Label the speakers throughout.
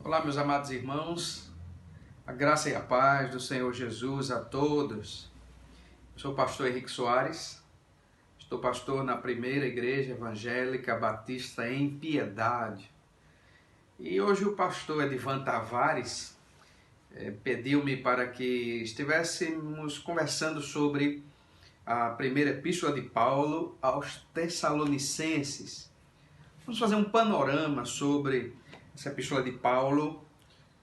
Speaker 1: Olá, meus amados irmãos, a graça e a paz do Senhor Jesus a todos. Eu sou o pastor Henrique Soares, estou pastor na primeira igreja evangélica batista em Piedade. E hoje o pastor Edivan Tavares pediu-me para que estivéssemos conversando sobre a primeira epístola de Paulo aos Tessalonicenses. Vamos fazer um panorama sobre essa epístola de Paulo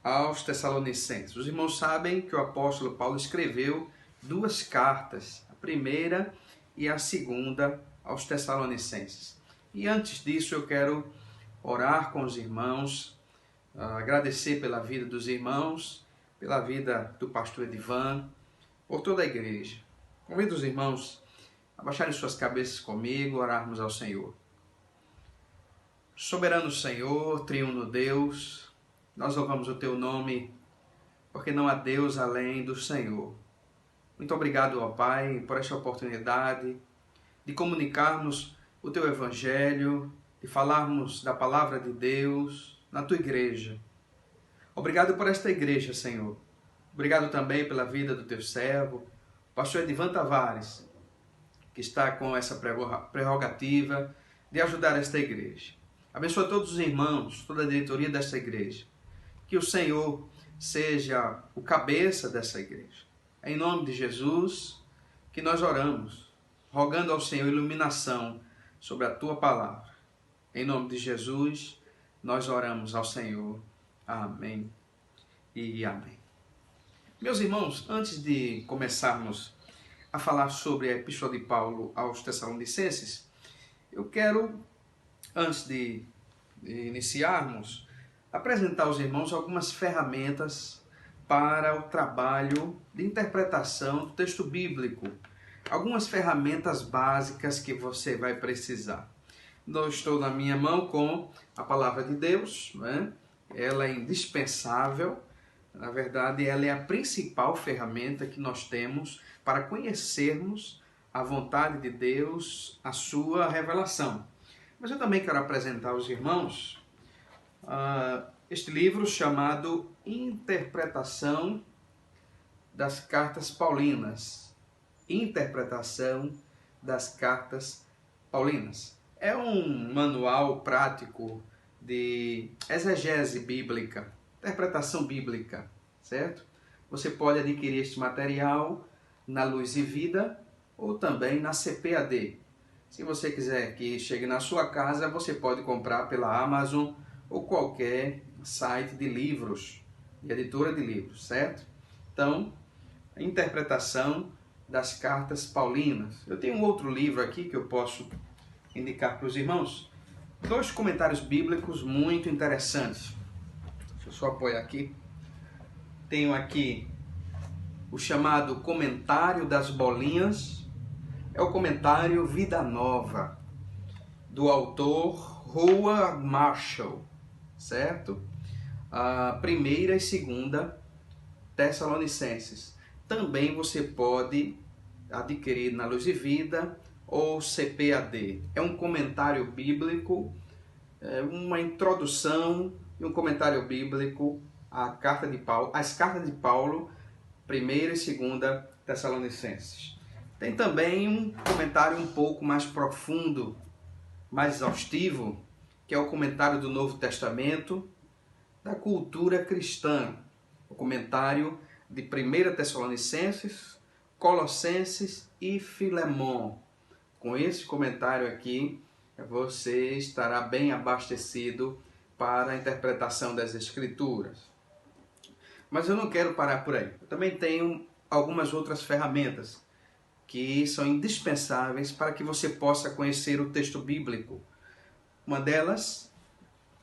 Speaker 1: aos Tessalonicenses. Os irmãos sabem que o apóstolo Paulo escreveu duas cartas, a primeira e a segunda aos Tessalonicenses. E antes disso eu quero orar com os irmãos, agradecer pela vida dos irmãos, pela vida do pastor Edivan, por toda a igreja. Convido os irmãos a baixarem suas cabeças comigo, orarmos ao Senhor. Soberano Senhor, triuno Deus, nós louvamos o Teu nome, porque não há Deus além do Senhor. Muito obrigado, ó Pai, por esta oportunidade de comunicarmos o Teu Evangelho, de falarmos da Palavra de Deus na Tua igreja. Obrigado por esta igreja, Senhor. Obrigado também pela vida do Teu servo, pastor Edivan Tavares, que está com essa prerrogativa de ajudar esta igreja. Abençoa todos os irmãos, toda a diretoria desta igreja. Que o Senhor seja o cabeça dessa igreja. É em nome de Jesus que nós oramos, rogando ao Senhor iluminação sobre a Tua palavra. Em nome de Jesus, nós oramos ao Senhor. Amém e amém. Meus irmãos, antes de começarmos a falar sobre a epístola de Paulo aos Tessalonicenses, eu quero, antes de iniciarmos, apresentar aos irmãos algumas ferramentas para o trabalho de interpretação do texto bíblico. Algumas ferramentas básicas que você vai precisar. Eu estou na minha mão com a palavra de Deus, né? Ela é indispensável. Na verdade, ela é a principal ferramenta que nós temos para conhecermos a vontade de Deus, a sua revelação. Mas eu também quero apresentar aos irmãos este livro chamado Interpretação das Cartas Paulinas. Interpretação das Cartas Paulinas. É um manual prático de exegese bíblica, interpretação bíblica, certo? Você pode adquirir este material na Luz e Vida ou também na CPAD. Se você quiser que chegue na sua casa, você pode comprar pela Amazon ou qualquer site de livros, de editora de livros, certo? Então, a interpretação das cartas paulinas. Eu tenho um outro livro aqui que eu posso indicar para os irmãos. Dois comentários bíblicos muito interessantes. Deixa eu só apoiar aqui. Tenho aqui o chamado Comentário das Bolinhas. É o comentário Vida Nova, do autor Howard Marshall, certo? A primeira e segunda Tessalonicenses. Também você pode adquirir na Luz e Vida ou CPAD. É um comentário bíblico, uma introdução e um comentário bíblico às cartas de Paulo, primeira e segunda Tessalonicenses. Tem também um comentário um pouco mais profundo, mais exaustivo, que é o comentário do Novo Testamento, da cultura cristã. O comentário de 1 Tessalonicenses, Colossenses e Filemon. Com esse comentário aqui, você estará bem abastecido para a interpretação das Escrituras. Mas eu não quero parar por aí. Eu também tenho algumas outras ferramentas que são indispensáveis para que você possa conhecer o texto bíblico. Uma delas,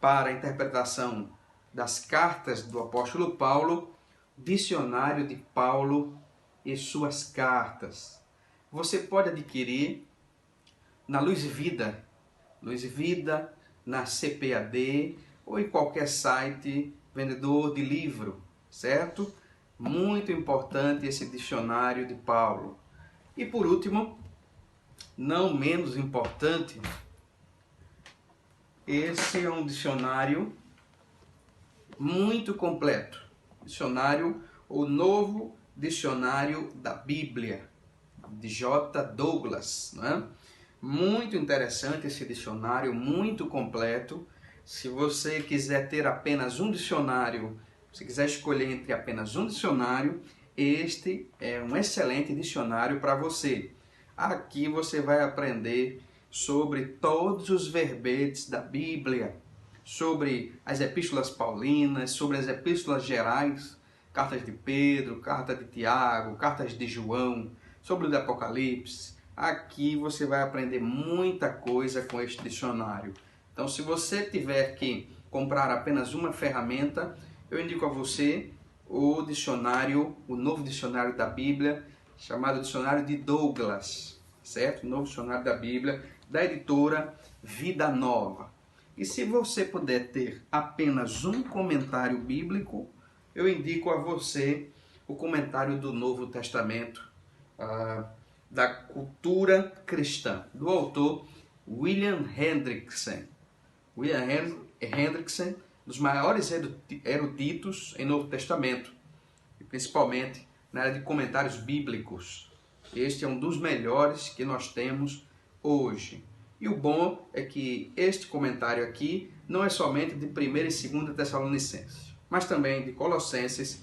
Speaker 1: para a interpretação das cartas do apóstolo Paulo, Dicionário de Paulo e suas cartas. Você pode adquirir na Luz e Vida, na CPAD ou em qualquer site vendedor de livro, certo? Muito importante esse dicionário de Paulo. E por último, não menos importante, esse é um dicionário muito completo. Dicionário, o Novo Dicionário da Bíblia, de J. Douglas, né? Muito interessante esse dicionário, muito completo. Se você quiser ter apenas um dicionário, se quiser escolher entre apenas um dicionário, este é um excelente dicionário para você. Aqui você vai aprender sobre todos os verbetes da Bíblia, sobre as epístolas paulinas, sobre as epístolas gerais, cartas de Pedro, carta de Tiago, cartas de João, sobre o de Apocalipse. Aqui você vai aprender muita coisa com este dicionário. Então, se você tiver que comprar apenas uma ferramenta, eu indico a você o dicionário, o novo dicionário da Bíblia, chamado Dicionário de Douglas, certo? O novo dicionário da Bíblia, da editora Vida Nova. E se você puder ter apenas um comentário bíblico, eu indico a você o comentário do Novo Testamento, da cultura cristã, do autor William Hendrickson. William Hendrickson, dos maiores eruditos em Novo Testamento, e principalmente na área de comentários bíblicos. Este é um dos melhores que nós temos hoje. E o bom é que este comentário aqui não é somente de 1ª e 2ª Tessalonicenses, mas também de Colossenses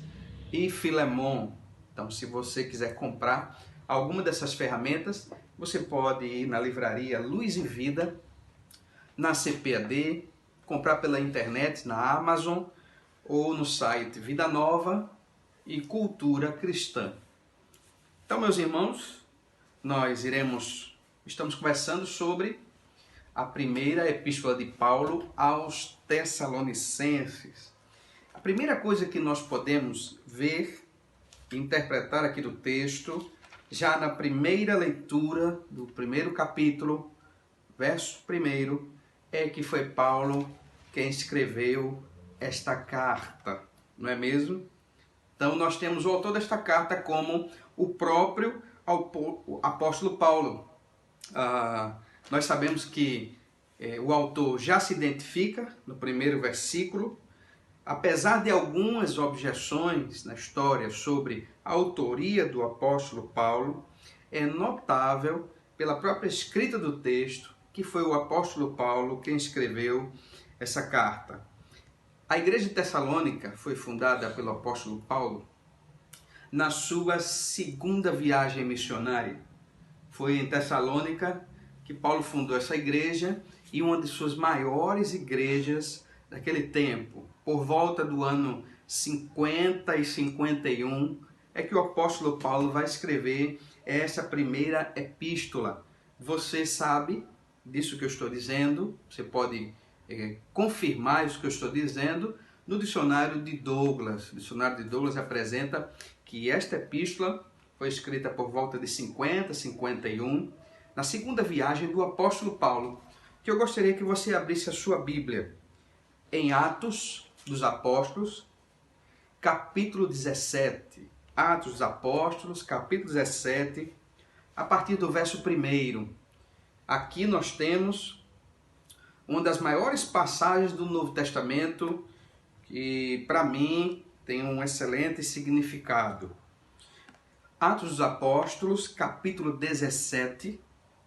Speaker 1: e Filemon. Então, se você quiser comprar alguma dessas ferramentas, você pode ir na livraria Luz e Vida, na CPAD, comprar pela internet, na Amazon, ou no site Vida Nova e Cultura Cristã. Então, meus irmãos, estamos conversando sobre a primeira epístola de Paulo aos Tessalonicenses. A primeira coisa que nós podemos ver e interpretar aqui do texto, já na primeira leitura do primeiro capítulo, verso 1, é que foi Paulo quem escreveu esta carta, não é mesmo? Então nós temos o autor desta carta como o próprio apóstolo Paulo. Nós sabemos que o autor já se identifica no primeiro versículo, apesar de algumas objeções na história sobre a autoria do apóstolo Paulo, é notável pela própria escrita do texto que foi o apóstolo Paulo quem escreveu essa carta. A igreja de Tessalônica foi fundada pelo apóstolo Paulo na sua 2ª viagem missionária. Foi em Tessalônica que Paulo fundou essa igreja e uma de suas maiores igrejas daquele tempo. Por volta do ano 50 e 51 é que o apóstolo Paulo vai escrever essa primeira epístola. Você sabe disso que eu estou dizendo, você pode confirmar isso que eu estou dizendo no dicionário de Douglas. O dicionário de Douglas apresenta que esta epístola foi escrita por volta de 50, 51, na 2ª viagem do apóstolo Paulo, que eu gostaria que você abrisse a sua Bíblia em Atos dos Apóstolos, capítulo 17. Atos dos Apóstolos, capítulo 17, a partir do verso 1. Aqui nós temos uma das maiores passagens do Novo Testamento que, para mim, tem um excelente significado. Atos dos Apóstolos, capítulo 17,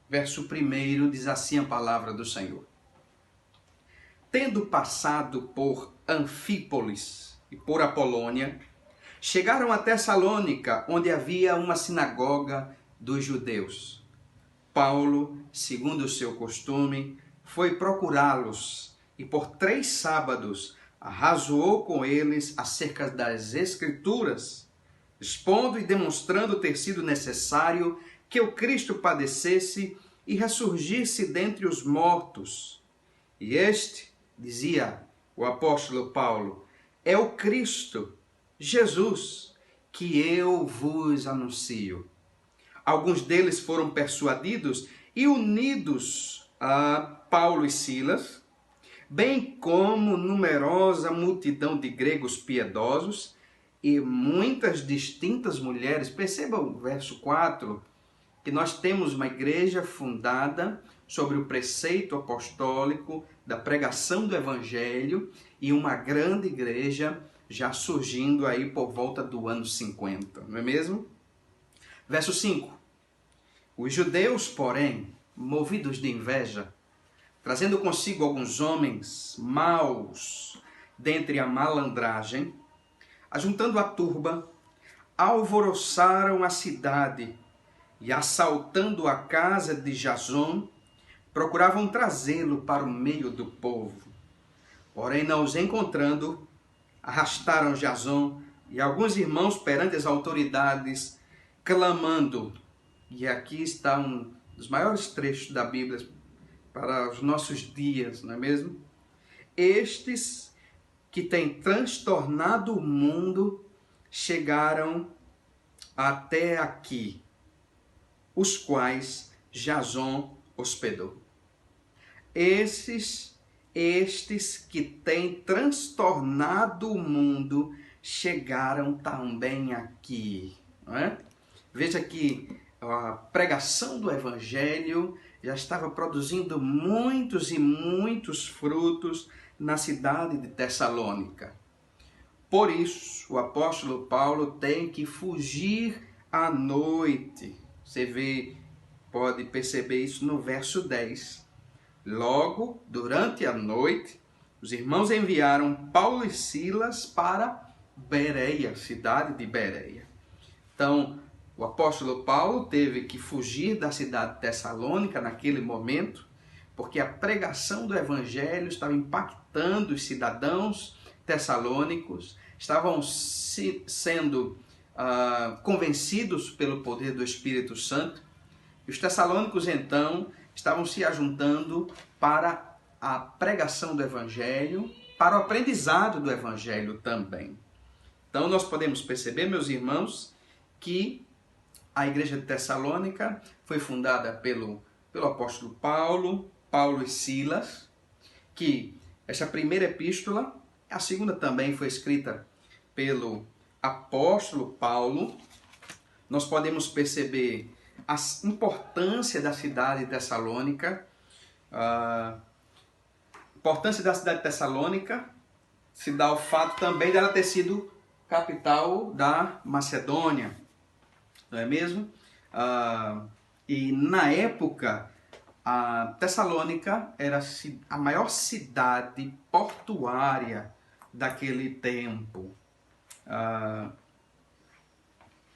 Speaker 1: verso 1, diz assim a palavra do Senhor. Tendo passado por Anfípolis e por Apolônia, chegaram a Tessalônica, onde havia uma sinagoga dos judeus. Paulo, segundo o seu costume, foi procurá-los e por 3 sábados arrazoou com eles acerca das Escrituras, expondo e demonstrando ter sido necessário que o Cristo padecesse e ressurgisse dentre os mortos. E este, dizia o apóstolo Paulo, é o Cristo, Jesus, que eu vos anuncio. Alguns deles foram persuadidos e unidos a Paulo e Silas, bem como numerosa multidão de gregos piedosos e muitas distintas mulheres. Perceba o verso 4, que nós temos uma igreja fundada sobre o preceito apostólico da pregação do Evangelho e uma grande igreja já surgindo aí por volta do ano 50, não é mesmo? Verso 5. Os judeus, porém, movidos de inveja, trazendo consigo alguns homens maus dentre a malandragem, ajuntando a turba, alvoroçaram a cidade e, assaltando a casa de Jason, procuravam trazê-lo para o meio do povo. Porém, não os encontrando, arrastaram Jason e alguns irmãos perante as autoridades, clamando. E aqui está um dos maiores trechos da Bíblia para os nossos dias, não é mesmo? Estes que têm transtornado o mundo chegaram até aqui, os quais Jason hospedou. Estes que têm transtornado o mundo chegaram também aqui, não é? Veja que a pregação do Evangelho já estava produzindo muitos e muitos frutos na cidade de Tessalônica. Por isso, o apóstolo Paulo tem que fugir à noite. Você pode perceber isso no verso 10. Logo, durante a noite, os irmãos enviaram Paulo e Silas para Bereia, cidade de Bereia. Então, o apóstolo Paulo teve que fugir da cidade de Tessalônica naquele momento, porque a pregação do Evangelho estava impactando os cidadãos tessalônicos, estavam sendo convencidos pelo poder do Espírito Santo. E os tessalônicos, então, estavam se ajuntando para a pregação do Evangelho, para o aprendizado do Evangelho também. Então, nós podemos perceber, meus irmãos, que a igreja de Tessalônica foi fundada pelo apóstolo Paulo e Silas, que essa primeira epístola, a segunda também foi escrita pelo apóstolo Paulo. Nós podemos perceber a importância da cidade de Tessalônica. A importância da cidade de Tessalônica se dá ao fato também dela ter sido capital da Macedônia, não é mesmo? E na época, a Tessalônica era a maior cidade portuária daquele tempo.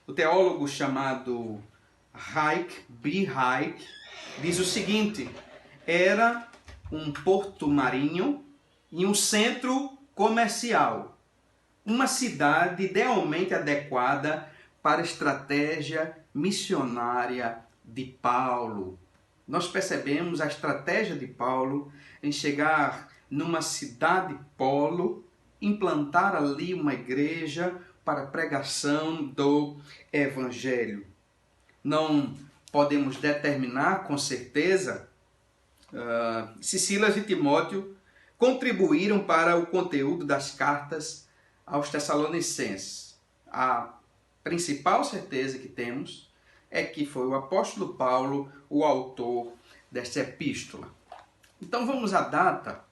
Speaker 1: O teólogo chamado B. Hayek diz o seguinte: era um porto marinho e um centro comercial, uma cidade idealmente adequada para a estratégia missionária de Paulo. Nós percebemos a estratégia de Paulo em chegar numa cidade polo, implantar ali uma igreja para a pregação do Evangelho. Não podemos determinar com certeza se Silas e Timóteo contribuíram para o conteúdo das cartas aos Tessalonicenses. A principal certeza que temos é que foi o apóstolo Paulo o autor desta epístola. Então vamos à data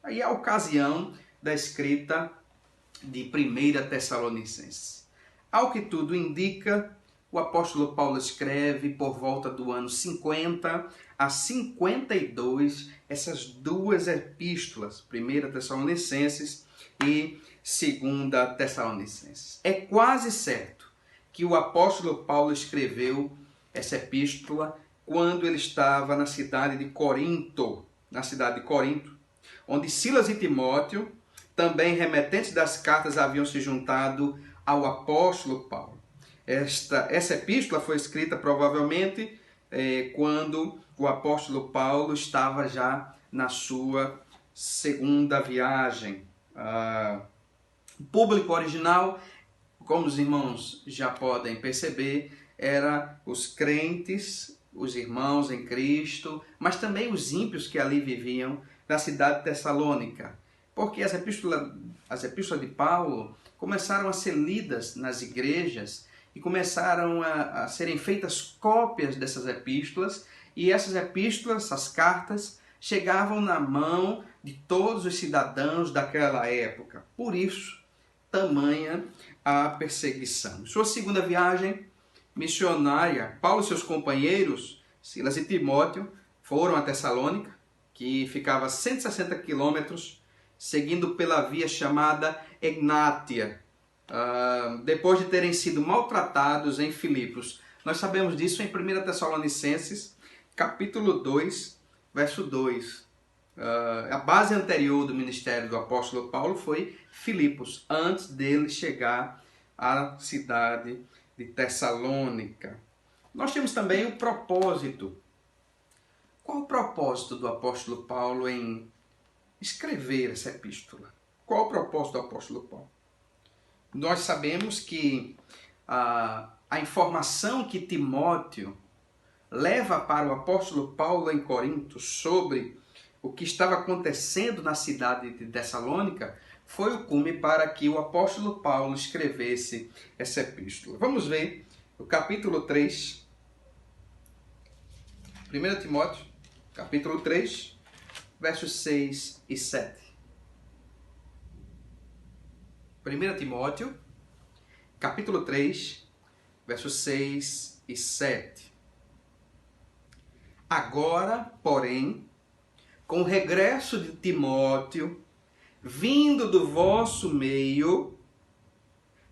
Speaker 1: e à ocasião da escrita de 1 Tessalonicenses. Ao que tudo indica, o apóstolo Paulo escreve por volta do ano 50 a 52 essas duas epístolas, 1 Tessalonicenses e 2 Tessalonicenses. É quase certo que o apóstolo Paulo escreveu essa epístola quando ele estava na cidade de Corinto, onde Silas e Timóteo, também remetentes das cartas, haviam se juntado ao apóstolo Paulo. Essa epístola foi escrita provavelmente quando o apóstolo Paulo estava já na sua segunda viagem. O público original, como os irmãos já podem perceber, era os crentes, os irmãos em Cristo, mas também os ímpios que ali viviam na cidade de Tessalônica. Porque as epístolas de Paulo começaram a ser lidas nas igrejas e começaram a serem feitas cópias dessas epístolas, e essas epístolas, essas cartas, chegavam na mão de todos os cidadãos daquela época. Por isso, tamanha a perseguição. Sua segunda viagem missionária, Paulo e seus companheiros, Silas e Timóteo, foram a Tessalônica, que ficava a 160 quilômetros, seguindo pela via chamada Egnátia, depois de terem sido maltratados em Filipos. Nós sabemos disso em 1 Tessalonicenses, capítulo 2, verso 2. A base anterior do ministério do apóstolo Paulo foi Filipos, antes dele chegar à cidade de Tessalônica. Nós temos também o propósito. Qual o propósito do apóstolo Paulo em escrever essa epístola? Qual o propósito do apóstolo Paulo? Nós sabemos que a informação que Timóteo leva para o apóstolo Paulo em Corinto sobre o que estava acontecendo na cidade de Tessalônica foi o cume para que o apóstolo Paulo escrevesse essa epístola. Vamos ver o capítulo 3, 1 Timóteo, capítulo 3, versos 6 e 7. 1 Timóteo, capítulo 3, versos 6 e 7. Agora, porém, com o regresso de Timóteo, vindo do vosso meio,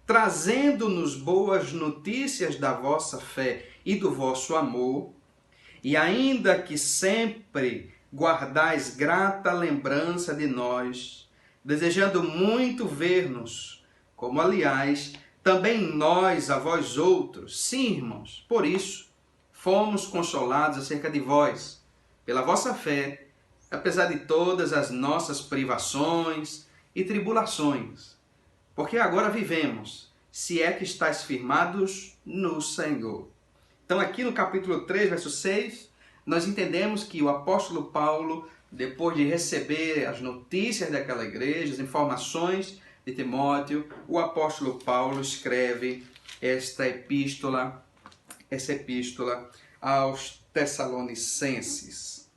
Speaker 1: trazendo-nos boas notícias da vossa fé e do vosso amor, e ainda que sempre guardais grata lembrança de nós, desejando muito ver-nos, como aliás, também nós a vós outros, sim, irmãos, por isso fomos consolados acerca de vós, pela vossa fé, apesar de todas as nossas privações e tribulações, porque agora vivemos, se é que estáis firmados no Senhor. Então aqui no capítulo 3, verso 6, nós entendemos que o apóstolo Paulo, depois de receber as notícias daquela igreja, as informações de Timóteo, o apóstolo Paulo escreve essa epístola aos Tessalonicenses.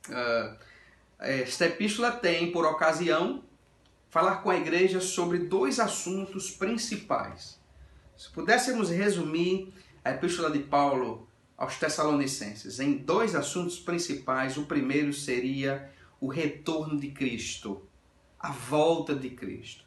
Speaker 1: Esta epístola tem por ocasião falar com a igreja sobre dois assuntos principais. Se pudéssemos resumir a epístola de Paulo aos Tessalonicenses em dois assuntos principais, o primeiro seria o retorno de Cristo, a volta de Cristo.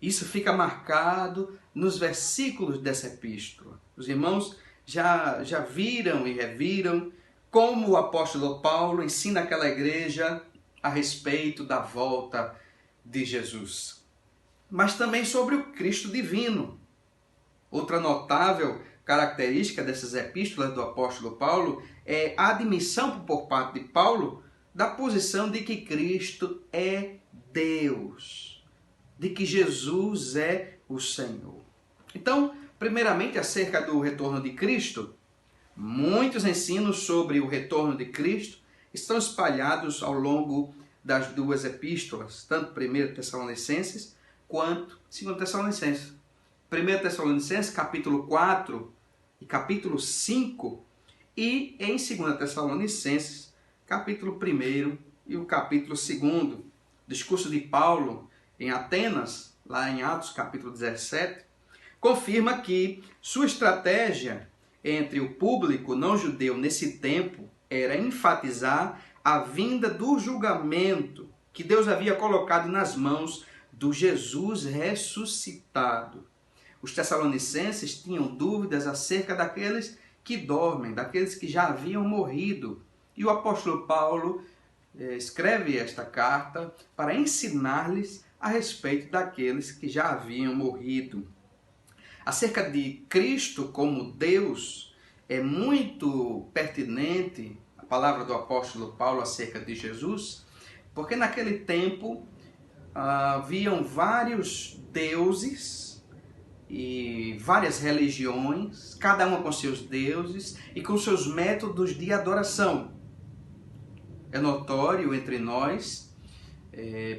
Speaker 1: Isso fica marcado nos versículos dessa epístola. Os irmãos já viram e reviram como o apóstolo Paulo ensina aquela igreja a respeito da volta de Jesus. Mas também sobre o Cristo divino. Outra notável característica dessas epístolas do apóstolo Paulo é a admissão por parte de Paulo da posição de que Cristo é Deus, de que Jesus é o Senhor. Então, primeiramente, acerca do retorno de Cristo, muitos ensinos sobre o retorno de Cristo estão espalhados ao longo das duas epístolas, tanto 1 Tessalonicenses quanto 2 Tessalonicenses. 1 Tessalonicenses, capítulo 4 e capítulo 5, e em 2 Tessalonicenses, capítulo 1 e o capítulo 2. Discurso de Paulo em Atenas, lá em Atos, capítulo 17, confirma que sua estratégia entre o público não judeu nesse tempo era enfatizar a vinda do julgamento que Deus havia colocado nas mãos do Jesus ressuscitado. Os tessalonicenses tinham dúvidas acerca daqueles que dormem, daqueles que já haviam morrido. E o apóstolo Paulo escreve esta carta para ensinar-lhes a respeito daqueles que já haviam morrido. Acerca de Cristo como Deus, é muito pertinente a palavra do apóstolo Paulo acerca de Jesus, porque naquele tempo haviam vários deuses e várias religiões, cada uma com seus deuses e com seus métodos de adoração. É notório entre nós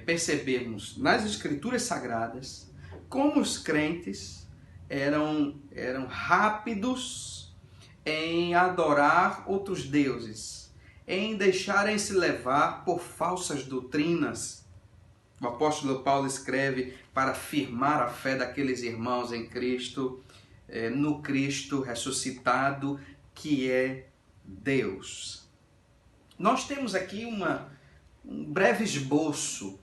Speaker 1: percebermos nas Escrituras Sagradas como os crentes eram rápidos em adorar outros deuses, em deixarem-se levar por falsas doutrinas. O apóstolo Paulo escreve para afirmar a fé daqueles irmãos em Cristo, no Cristo ressuscitado, que é Deus. Nós temos aqui um breve esboço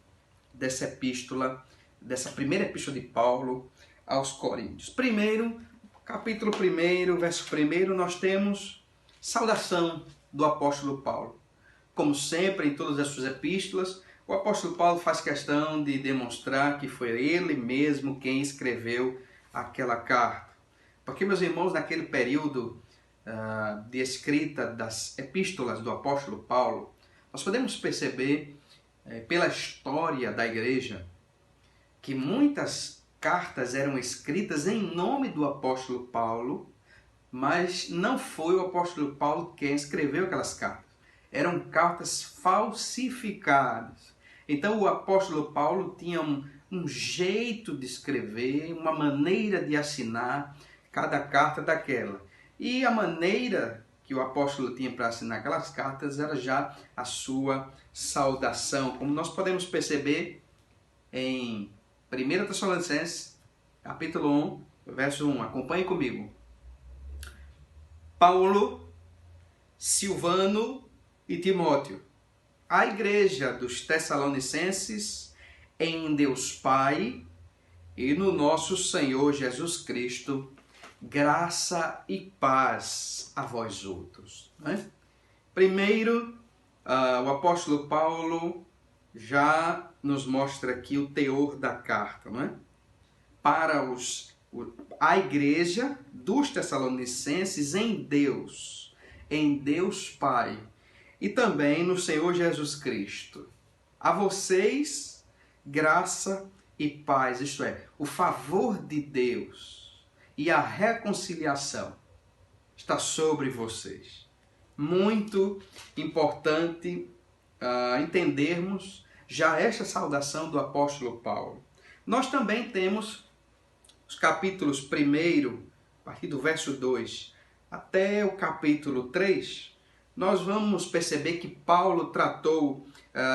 Speaker 1: dessa epístola, dessa primeira epístola de Paulo aos Coríntios. Primeiro, capítulo 1, verso 1, nós temos saudação do apóstolo Paulo. Como sempre, em todas as suas epístolas, o apóstolo Paulo faz questão de demonstrar que foi ele mesmo quem escreveu aquela carta. Porque, meus irmãos, naquele período de escrita das epístolas do apóstolo Paulo, nós podemos perceber, pela história da igreja, que muitas cartas eram escritas em nome do apóstolo Paulo, mas não foi o apóstolo Paulo quem escreveu aquelas cartas. Eram cartas falsificadas. Então o apóstolo Paulo tinha um jeito de escrever, uma maneira de assinar cada carta daquela. E a maneira que o apóstolo tinha para assinar aquelas cartas era já a sua saudação, como nós podemos perceber em 1 Tessalonicenses, capítulo 1, verso 1. Acompanhe comigo. Paulo, Silvano e Timóteo, a igreja dos Tessalonicenses, em Deus Pai e no nosso Senhor Jesus Cristo, graça e paz a vós outros. Primeiro, o apóstolo Paulo já nos mostra aqui o teor da carta. Para a igreja dos Tessalonicenses em Deus Pai, e também no Senhor Jesus Cristo. A vocês, graça e paz, isto é, o favor de Deus e a reconciliação está sobre vocês. Muito importante entendermos já esta saudação do apóstolo Paulo. Nós também temos os capítulos 1, a partir do verso 2, até o capítulo 3, nós vamos perceber que Paulo tratou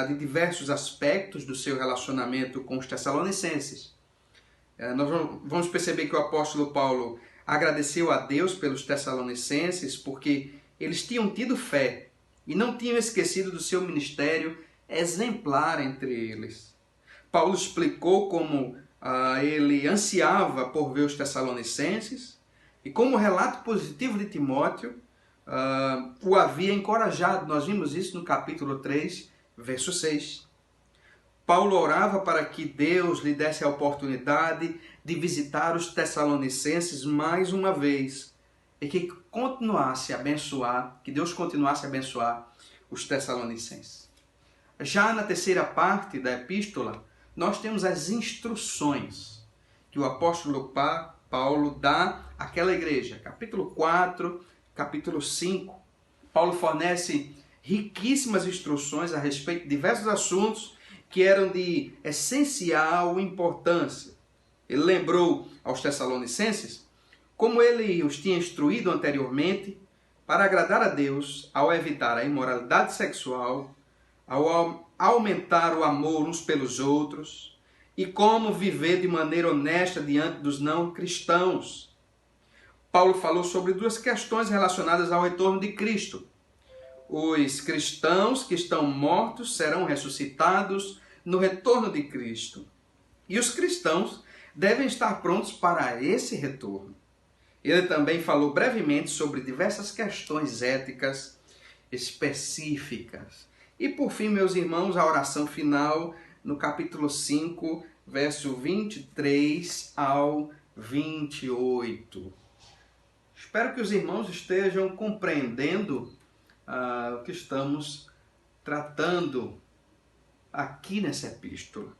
Speaker 1: de diversos aspectos do seu relacionamento com os Tessalonicenses. Nós vamos perceber que o apóstolo Paulo agradeceu a Deus pelos Tessalonicenses porque eles tinham tido fé e não tinham esquecido do seu ministério exemplar entre eles. Paulo explicou como ele ansiava por ver os Tessalonicenses e como relato positivo de Timóteo o havia encorajado. Nós vimos isso no capítulo 3, verso 6. Paulo orava para que Deus lhe desse a oportunidade de visitar os Tessalonicenses mais uma vez e que Deus continuasse a abençoar os Tessalonicenses. Já na terceira parte da epístola, nós temos as instruções que o apóstolo Paulo dá àquela igreja. Capítulo 4, capítulo 5, Paulo fornece riquíssimas instruções a respeito de diversos assuntos que eram de essencial importância. Ele lembrou aos Tessalonicenses como ele os tinha instruído anteriormente para agradar a Deus ao evitar a imoralidade sexual, ao aumentar o amor uns pelos outros e como viver de maneira honesta diante dos não cristãos. Paulo falou sobre duas questões relacionadas ao retorno de Cristo. Os cristãos que estão mortos serão ressuscitados no retorno de Cristo. E os cristãos devem estar prontos para esse retorno. Ele também falou brevemente sobre diversas questões éticas específicas. E por fim, meus irmãos, a oração final no capítulo 5, verso 23 ao 28. Espero que os irmãos estejam compreendendo o que estamos tratando aqui nessa epístola.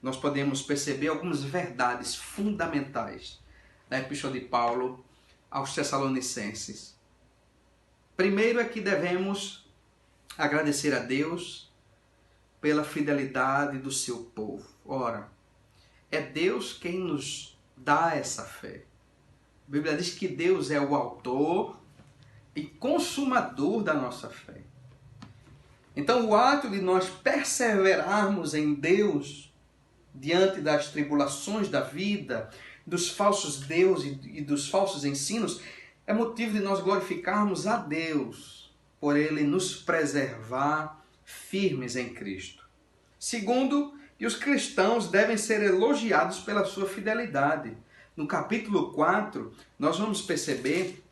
Speaker 1: Nós podemos perceber algumas verdades fundamentais da epístola de Paulo aos Tessalonicenses. Primeiro é que devemos agradecer a Deus pela fidelidade do seu povo. Ora, é Deus quem nos dá essa fé. A Bíblia diz que Deus é o autor e consumador da nossa fé. Então, o ato de nós perseverarmos em Deus, diante das tribulações da vida, dos falsos deuses e dos falsos ensinos, é motivo de nós glorificarmos a Deus, por Ele nos preservar firmes em Cristo. Segundo, que os cristãos devem ser elogiados pela sua fidelidade. No capítulo 4, nós vamos perceber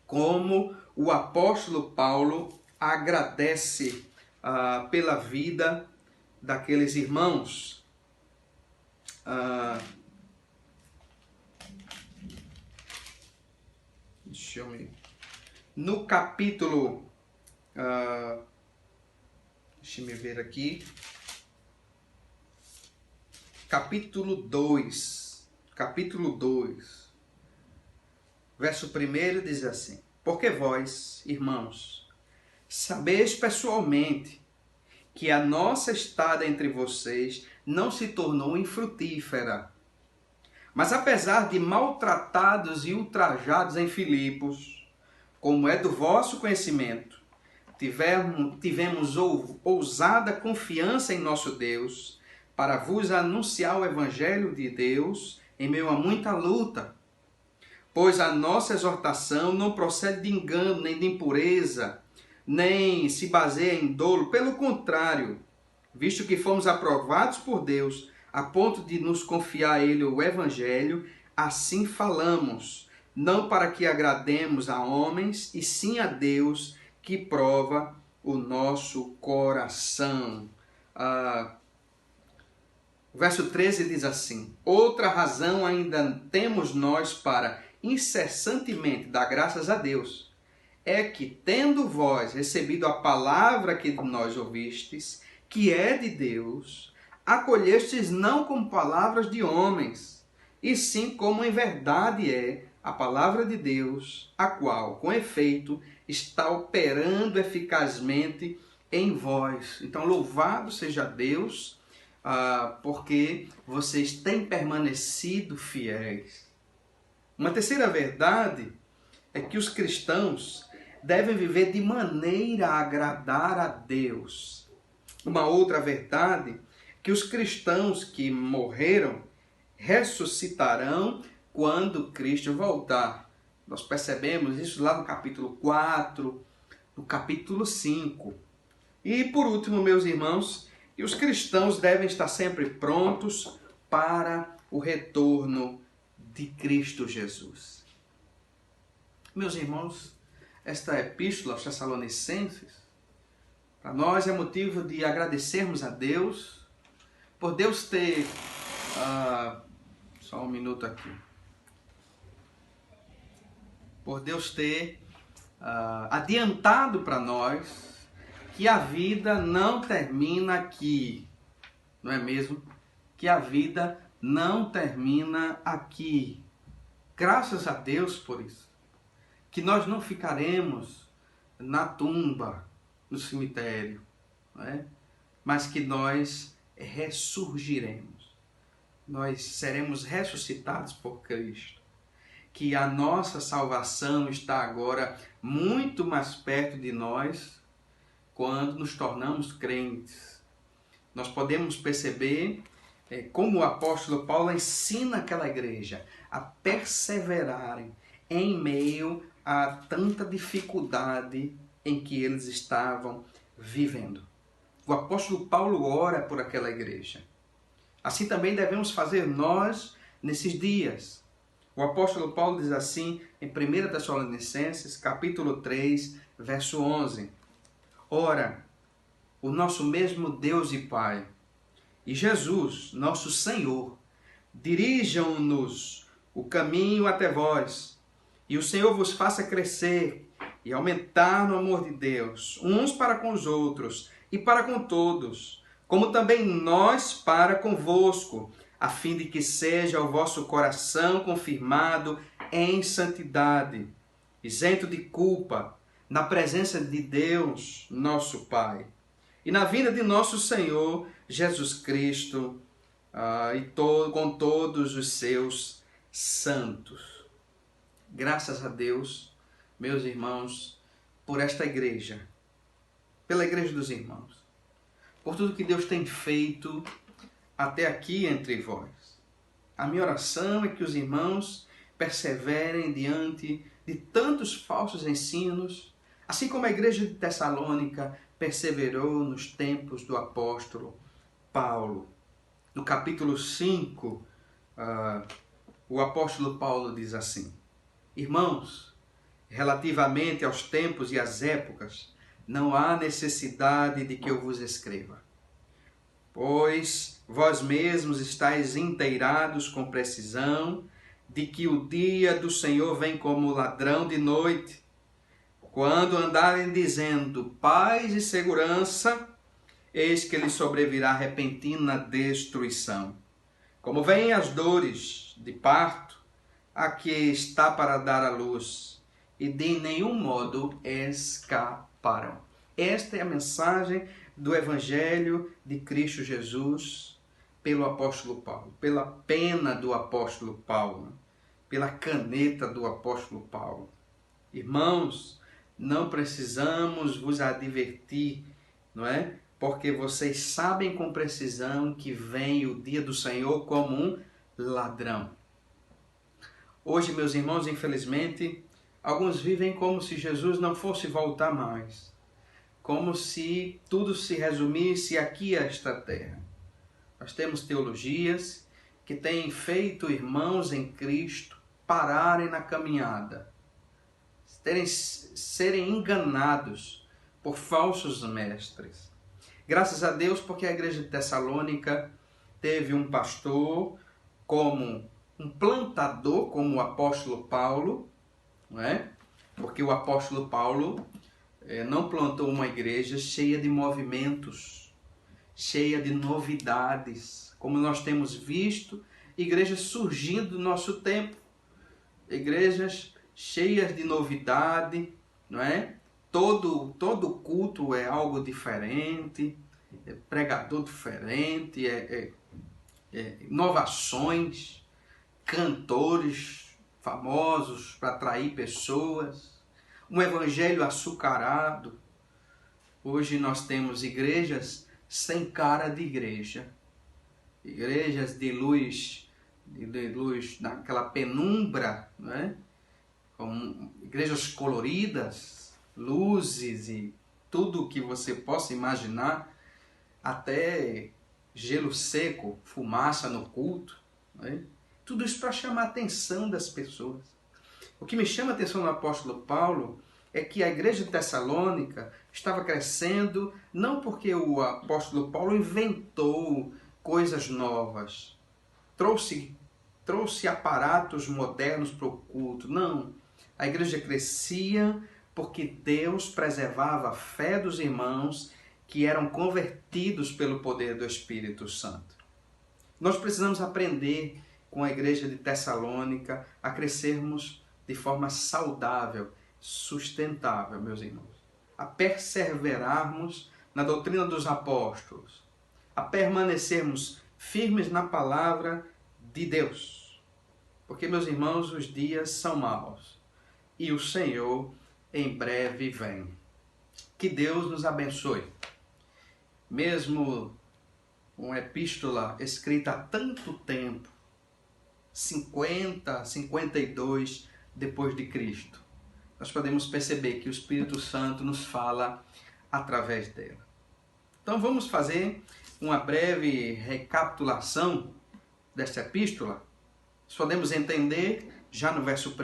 Speaker 1: como o apóstolo Paulo agradece pela vida daqueles irmãos. No capítulo, deixa-me ver aqui, capítulo 2, verso 1 diz assim: porque vós, irmãos, sabeis pessoalmente que a nossa estada entre vocês não se tornou infrutífera. Mas apesar de maltratados e ultrajados em Filipos, como é do vosso conhecimento, tivemos ousada confiança em nosso Deus para vos anunciar o Evangelho de Deus em meio a muita luta. Pois a nossa exortação não procede de engano, nem de impureza, nem se baseia em dolo. Pelo contrário, visto que fomos aprovados por Deus a ponto de nos confiar a Ele o Evangelho, assim falamos, não para que agrademos a homens, e sim a Deus que prova o nosso coração. O verso 13 diz assim: outra razão ainda temos nós para incessantemente dar graças a Deus, é que, tendo vós recebido a palavra que de nós ouvistes, que é de Deus, acolhestes não como palavras de homens, e sim como em verdade é a palavra de Deus, a qual, com efeito, está operando eficazmente em vós. Então, louvado seja Deus, porque vocês têm permanecido fiéis. Uma terceira verdade é que os cristãos devem viver de maneira a agradar a Deus. Uma outra verdade é que os cristãos que morreram ressuscitarão quando Cristo voltar. Nós percebemos isso lá no capítulo 4, no capítulo 5. E por último, meus irmãos, que os cristãos devem estar sempre prontos para o retorno de Cristo Jesus. Meus irmãos, esta epístola aos Tessalonicenses, para nós é motivo de agradecermos a Deus, por Deus ter... só um minuto aqui. Por Deus ter adiantado para nós que a vida não termina aqui. Não é mesmo? Que a vida não termina aqui. Graças a Deus por isso. Que nós não ficaremos na tumba, no cemitério, não é? Mas que nós ressurgiremos. Nós seremos ressuscitados por Cristo. Que a nossa salvação está agora muito mais perto de nós quando nos tornamos crentes. Nós podemos perceber como o apóstolo Paulo ensina aquela igreja a perseverarem em meio a tanta dificuldade em que eles estavam vivendo. O apóstolo Paulo ora por aquela igreja. Assim também devemos fazer nós nesses dias. O apóstolo Paulo diz assim em 1 Tessalonicenses, capítulo 3, verso 11. Ora, o nosso mesmo Deus e Pai, e Jesus, nosso Senhor, dirijam-nos o caminho até vós, e o Senhor vos faça crescer e aumentar no amor de Deus, uns para com os outros e para com todos, como também nós para convosco, a fim de que seja o vosso coração confirmado em santidade, isento de culpa, na presença de Deus, nosso Pai, e na vinda de nosso Senhor Jesus Cristo, com todos os seus santos. Graças a Deus, meus irmãos, por esta igreja, pela igreja dos irmãos, por tudo que Deus tem feito até aqui entre vós. A minha oração é que os irmãos perseverem diante de tantos falsos ensinos, assim como a igreja de Tessalônica perseverou nos tempos do apóstolo Paulo. No capítulo 5, o apóstolo Paulo diz assim: irmãos, relativamente aos tempos e às épocas, não há necessidade de que eu vos escreva, pois vós mesmos estáis inteirados com precisão de que o dia do Senhor vem como ladrão de noite. Quando andarem dizendo paz e segurança, eis que lhes sobrevirá repentina destruição. Como vêm as dores de parto, a que está para dar à luz, e de nenhum modo escaparão. Esta é a mensagem do Evangelho de Cristo Jesus pelo apóstolo Paulo, pela pena do apóstolo Paulo, pela caneta do apóstolo Paulo. Irmãos, não precisamos vos advertir, não é? Porque vocês sabem com precisão que vem o dia do Senhor como um ladrão. Hoje, meus irmãos, infelizmente, alguns vivem como se Jesus não fosse voltar mais, como se tudo se resumisse aqui a esta terra. Nós temos teologias que têm feito irmãos em Cristo pararem na caminhada, serem enganados por falsos mestres. Graças a Deus, porque a igreja de Tessalônica teve um pastor como um plantador, como o apóstolo Paulo, não é? Porque o apóstolo Paulo não plantou uma igreja cheia de movimentos, cheia de novidades, como nós temos visto igrejas surgindo no nosso tempo, igrejas cheias de novidade, não é? Todo culto é algo diferente, é pregador diferente, inovações, cantores famosos para atrair pessoas, um evangelho açucarado. Hoje nós temos igrejas sem cara de igreja, igrejas de luz naquela penumbra, não é? Com igrejas coloridas, luzes e tudo que você possa imaginar, até gelo seco, fumaça no culto, não é? Tudo isso para chamar a atenção das pessoas. O que me chama a atenção no apóstolo Paulo é que a igreja de Tessalônica estava crescendo não porque o apóstolo Paulo inventou coisas novas, trouxe aparatos modernos para o culto. Não, a igreja crescia porque Deus preservava a fé dos irmãos que eram convertidos pelo poder do Espírito Santo. Nós precisamos aprender com a igreja de Tessalônica a crescermos de forma saudável, sustentável, meus irmãos. A perseverarmos na doutrina dos apóstolos, a permanecermos firmes na palavra de Deus. Porque, meus irmãos, os dias são maus e o Senhor em breve vem. Que Deus nos abençoe. Mesmo uma epístola escrita há tanto tempo, 52 depois de Cristo, nós podemos perceber que o Espírito Santo nos fala através dela. Então vamos fazer uma breve recapitulação desta epístola. Nós podemos entender já no verso 1,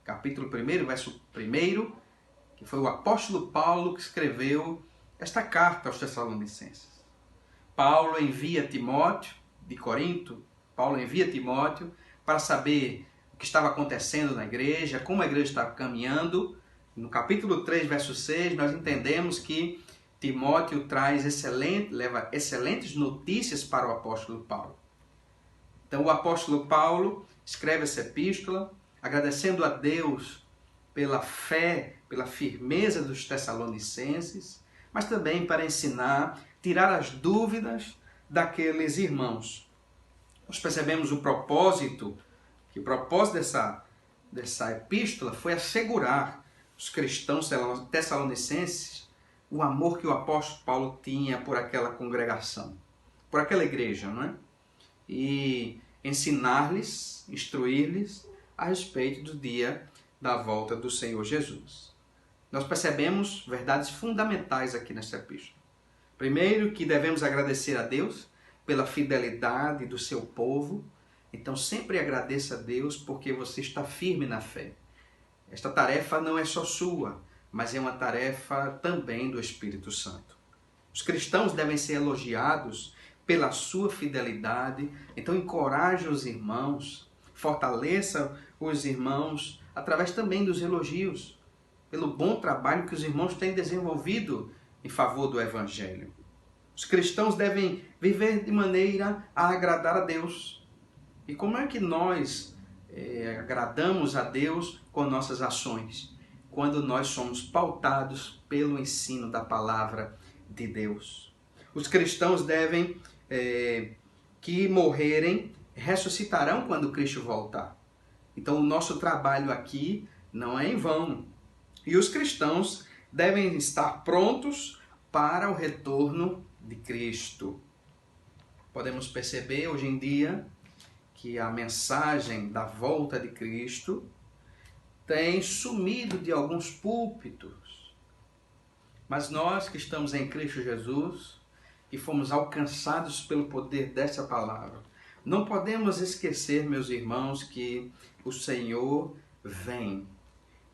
Speaker 1: capítulo 1, verso 1, que foi o apóstolo Paulo que escreveu esta carta aos Tessalonicenses. Paulo envia Timóteo, de Corinto, Paulo envia Timóteo para saber o que estava acontecendo na igreja, como a igreja estava caminhando. No capítulo 3, verso 6, nós entendemos que Timóteo leva excelentes notícias para o apóstolo Paulo. Então o apóstolo Paulo escreve essa epístola, agradecendo a Deus pela fé, pela firmeza dos Tessalonicenses, mas também para ensinar, tirar as dúvidas daqueles irmãos. Nós percebemos o propósito dessa epístola foi assegurar os cristãos tessalonicenses o amor que o apóstolo Paulo tinha por aquela congregação, por aquela igreja, não é? E ensinar-lhes, instruir-lhes a respeito do dia da volta do Senhor Jesus. Nós percebemos verdades fundamentais aqui nessa epístola. Primeiro, que devemos agradecer a Deus pela fidelidade do seu povo. Então, sempre agradeça a Deus porque você está firme na fé. Esta tarefa não é só sua, mas é uma tarefa também do Espírito Santo. Os cristãos devem ser elogiados pela sua fidelidade. Então, encoraje os irmãos, fortaleça os irmãos através também dos elogios, pelo bom trabalho que os irmãos têm desenvolvido em favor do Evangelho. Os cristãos devem viver de maneira a agradar a Deus. E como é que nós agradamos a Deus com nossas ações? Quando nós somos pautados pelo ensino da palavra de Deus. Os cristãos devem, que morrerem, ressuscitarão quando Cristo voltar. Então o nosso trabalho aqui não é em vão. E os cristãos devem estar prontos para o retorno de Cristo. Podemos perceber hoje em dia que a mensagem da volta de Cristo tem sumido de alguns púlpitos. Mas nós que estamos em Cristo Jesus, que fomos alcançados pelo poder dessa palavra, não podemos esquecer, meus irmãos, que o Senhor vem.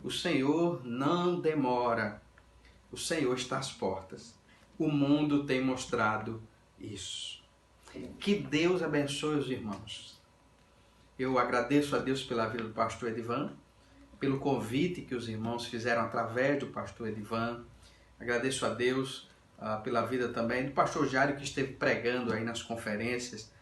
Speaker 1: O Senhor não demora. O Senhor está às portas. O mundo tem mostrado isso. Que Deus abençoe os irmãos. Eu agradeço a Deus pela vida do pastor Edivan, pelo convite que os irmãos fizeram através do pastor Edivan. Agradeço a Deus pela vida também do pastor Jairo, que esteve pregando aí nas conferências.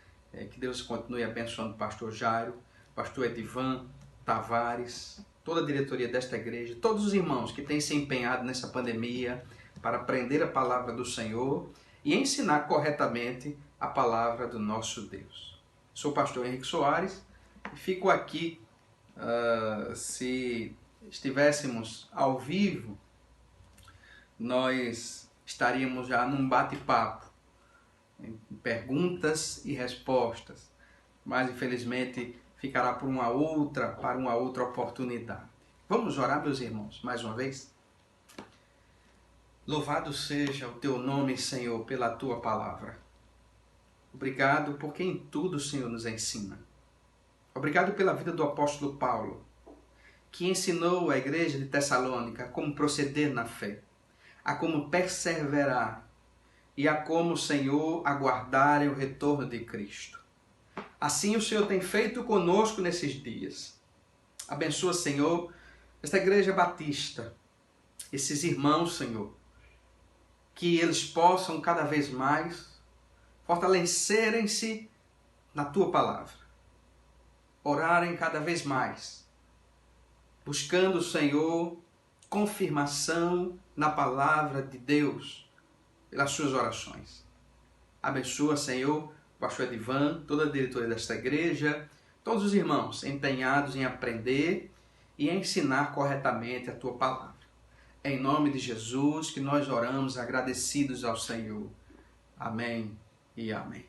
Speaker 1: Que Deus continue abençoando o pastor Jairo, pastor Edivan Tavares, toda a diretoria desta igreja, todos os irmãos que têm se empenhado nessa pandemia para aprender a palavra do Senhor e ensinar corretamente a palavra do nosso Deus. Sou o pastor Henrique Soares e fico aqui, se estivéssemos ao vivo, nós estaríamos já num bate-papo, em perguntas e respostas, mas infelizmente ficará para uma outra oportunidade. Vamos orar, meus irmãos, mais uma vez? Louvado seja o teu nome, Senhor, pela tua palavra. Obrigado porque em tudo o Senhor nos ensina. Obrigado pela vida do apóstolo Paulo, que ensinou a igreja de Tessalônica a como proceder na fé, a como perseverar e a como, Senhor, aguardarem o retorno de Cristo. Assim o Senhor tem feito conosco nesses dias. Abençoa, Senhor, esta igreja batista, esses irmãos, Senhor, que eles possam cada vez mais fortalecerem-se na tua palavra, orarem cada vez mais, buscando, Senhor, confirmação na palavra de Deus pelas suas orações. Abençoa, Senhor, o pastor Edivan, toda a diretoria desta igreja, todos os irmãos empenhados em aprender e ensinar corretamente a tua palavra. É em nome de Jesus que nós oramos agradecidos ao Senhor. Amém e amém.